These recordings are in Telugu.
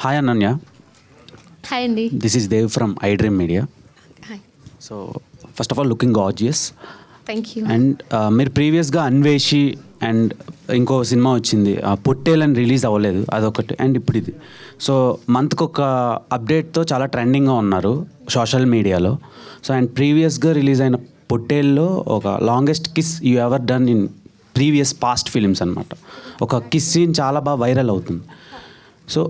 హాయ్ అనన్య. హాయ్ అండి. This is Dev from iDream Media. Hi. So first of all looking gorgeous. Thank you. And మీరు ప్రీవియస్గా అన్వేషి అండ్ ఇంకో సినిమా వచ్చింది పొట్టేలని రిలీజ్ అవ్వలేదు, అదొకటి. అండ్ ఇప్పుడు ఇది. సో మంత్కి ఒక అప్డేట్తో చాలా ట్రెండింగ్గా ఉన్నారు సోషల్ మీడియాలో. సో అండ్ ప్రీవియస్గా రిలీజ్ అయిన పొట్టేల్లో ఒక longest kiss you ever done in previous past films అనమాట. ఒక కిస్ సీన్ చాలా బాగా వైరల్ అవుతుంది. సో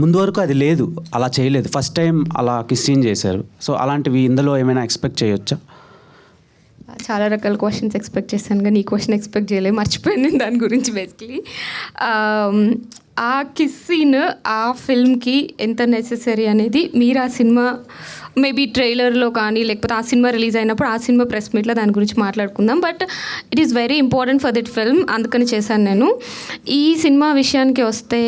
ముందు వరకు అది లేదు, అలా చేయలేదు, ఫస్ట్ టైం అలా కిస్ సీన్ చేశారు. సో అలాంటివి ఇందులో ఏమైనా ఎక్స్పెక్ట్ చేయొచ్చా? చాలా రకాల క్వశ్చన్స్ ఎక్స్పెక్ట్ చేశాను కానీ ఈ క్వశ్చన్ ఎక్స్పెక్ట్ చేయలేదు, మర్చిపోయాను దాని గురించి. బేసిక్లీ ఆ కిస్ సీన్ ఆ ఫిల్మ్కి ఎంత నెసెసరీ అనేది మీరు ఆ సినిమా మేబీ ట్రైలర్లో కానీ లేకపోతే ఆ సినిమా రిలీజ్ అయినప్పుడు ఆ సినిమా ప్రెస్ మీట్లో దాని గురించి మాట్లాడుకుందాం. But it is very important for that film, అందుకని చేశాను నేను. ఈ సినిమా విషయానికి వస్తే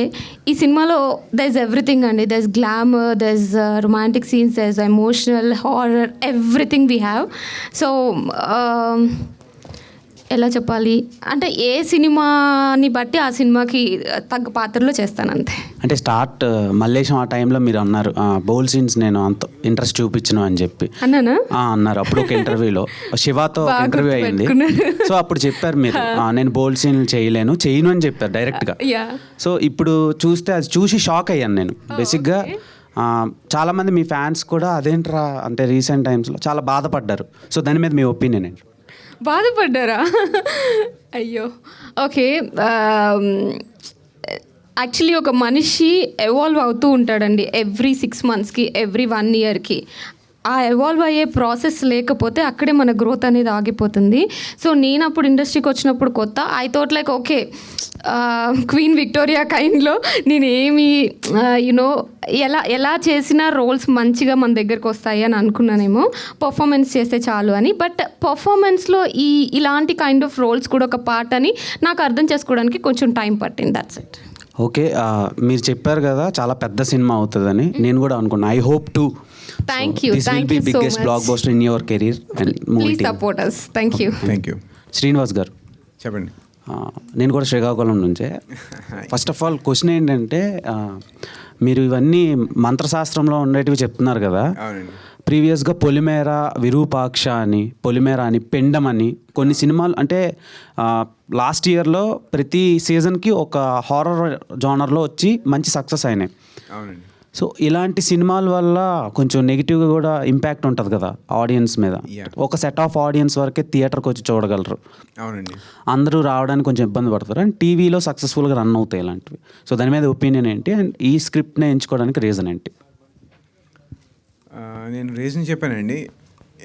ఈ సినిమాలో దర్ ఇస్ ఎవ్రీథింగ్ అండి. There is glamour, there is romantic scenes, there is emotional, horror, everything we have. So ఎలా చెప్పాలి అంటే ఏ సినిమాని బట్టి ఆ సినిమాకి తగ్గ పాత్రలో చేస్తాను అంతే. అంటే స్టార్ట్ మల్లేశం ఆ టైంలో మీరు అన్నారు బౌల్ సీన్స్ నేను అంత ఇంట్రెస్ట్ చూపించను అని చెప్పి అన్నానా? అన్నారు అప్పుడు ఒక ఇంటర్వ్యూలో. శివాతో ఒక ఇంటర్వ్యూ అయింది. సో అప్పుడు చెప్పారు మీరు నేను బౌల్ సీన్లు చేయను అని చెప్పారు డైరెక్ట్గా. సో ఇప్పుడు చూస్తే అది చూసి షాక్ అయ్యాను నేను బేసిక్గా. చాలామంది మీ ఫ్యాన్స్ కూడా అదేంట్రా అంటే రీసెంట్ టైమ్స్లో చాలా బాధపడ్డారు. సో దాని మీద మీ ఒపీనియన్ ఏంటి? బాధపడ్డారా? అయ్యో, ఓకే. యాక్చువల్లీ ఒక మనిషి ఎవాల్వ్ అవుతూ ఉంటాడండి ఎవ్రీ 6 monthsకి, ఎవ్రీ 1 yearకి. ఆ ఎవాల్వ్ అయ్యే ప్రాసెస్ లేకపోతే అక్కడే మన గ్రోత్ అనేది ఆగిపోతుంది. సో నేను అప్పుడు ఇండస్ట్రీకి వచ్చినప్పుడు కొత్త I thought like okay queen Victoria కైండ్లో నేను ఏమి యునో ఎలా చేసిన రోల్స్ మంచిగా మన దగ్గరకు వస్తాయి అని అనుకున్నానేమో, పర్ఫార్మెన్స్ చేస్తే చాలు అని. బట్ పర్ఫార్మెన్స్లో ఇలాంటి కైండ్ ఆఫ్ రోల్స్ కూడా ఒక పార్ట్ అని నాకు అర్థం చేసుకోవడానికి కొంచెం టైం పట్టింది. That's it. ఓకే, మీరు చెప్పారు కదా చాలా పెద్ద సినిమా అవుతుందని. నేను కూడా అనుకున్నాను. I hope to. Thank you. This will be biggest blockbuster in your career and movie Please team. support us. Thank you. Thank you. Srinivas గారు చెప్పండి. నేను కూడా శ్రీకాకుళం నుంచే. ఫస్ట్ ఆఫ్ ఆల్ క్వశ్చన్ ఏంటంటే మీరు ఇవన్నీ మంత్రశాస్త్రంలో ఉండేటివి చెప్తున్నారు కదా. అవునండి. ప్రీవియస్గా పొలిమేర, విరూపాక్ష అని, పొలిమేర అని, పెండం అని కొన్ని సినిమాలు అంటే లాస్ట్ ఇయర్లో ప్రతి సీజన్కి ఒక హారర్ జానర్లో వచ్చి మంచి సక్సెస్ అయినాయి. అవునండి. సో ఇలాంటి సినిమాల వల్ల కొంచెం నెగిటివ్గా కూడా ఇంపాక్ట్ ఉంటుంది కదా ఆడియన్స్ మీద. ఒక సెట్ ఆఫ్ ఆడియన్స్ వరకే థియేటర్కి వచ్చి చూడగలరు. అవునండి. అందరూ రావడానికి కొంచెం ఇబ్బంది పడతారు. అండ్ టీవీలో సక్సెస్ఫుల్గా రన్ అవుతాయి ఇలాంటివి. సో దాని మీద ఒపీనియన్ ఏంటి? అండ్ ఈ స్క్రిప్ట్ని ఎంచుకోవడానికి రీజన్ ఏంటి? నేను రీజన్ చెప్పానండి.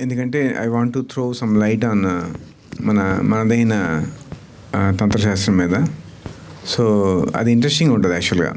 ఎందుకంటే I want to throw some light on మనదైన తంత్రశాస్త్రం మీద. సో అది ఇంట్రెస్టింగ్ ఉంటుంది యాక్చువల్గా.